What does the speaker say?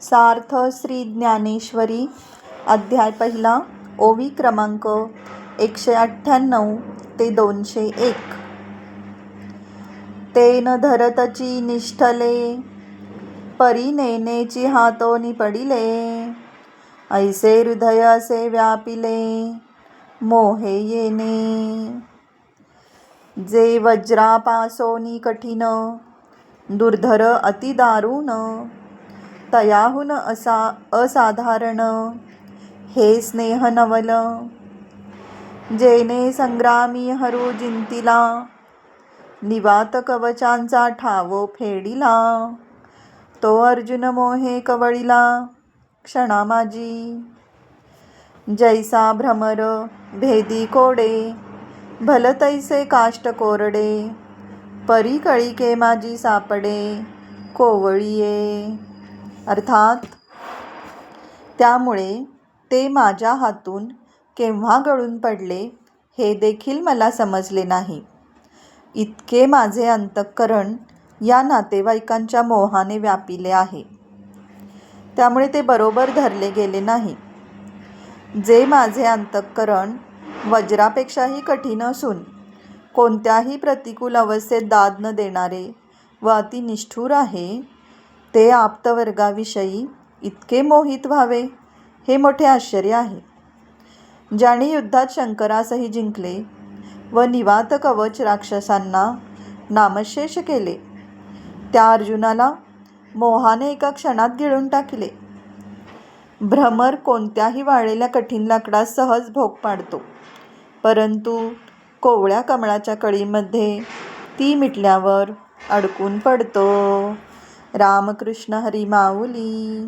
सार्थ श्री ज्ञानेश्वरी अध्याय पहिला ओवी क्रमांक 198 ते 201. तेन धरतची निष्ठले परी नेनेची हातोनी पडिले. ऐसे हृदय असे व्यापिले मोहे येणे. जे वज्रापासोनी कठीण दुर्धर अति दारुण तयाहून असाधारण हे स्नेह नवल. जेने संग्रामी हरू जिंतिला निवात कवचांचा ठावो फेडिला. तो अर्जुन मोहे कवळिला क्षणा माझी. जैसा भ्रमर भेदी कोडे भल तैसे काष्ट कोरडे. परी कळिके माझी सापडे कोवळीये. अर्थात त्यामुळे ते माझ्या हातून केव्हा गळून पडले हे देखील मला समजले नाही. इतके माझे अंतःकरण या नातेवाईकांच्या मोहाने व्यापिले आहे. त्यामुळे ते बरोबर धरले गेले नाही. जे माझे अंतःकरण वज्रापेक्षाही कठीण असून कोणत्याही प्रतिकूल अवस्थेत दाद न देणारे व अति निष्ठुर आहे, ते आप्तवर्गाविषयी इतके मोहित व्हावे हे मोठे आश्चर्य आहे. ज्याने युद्धात शंकरासही जिंकले व निवात कवच राक्षसांना नामशेष केले, त्या अर्जुनाला मोहाने एका क्षणात गिळून टाकले. भ्रमर कोणत्याही वाळलेल्या कठीण लाकडास सहज भोग पाडतो, परंतु कोवळ्या कमळाच्या कळीमध्ये ती मिटल्यावर अडकून पडतो. रामकृष्ण हरी माऊली.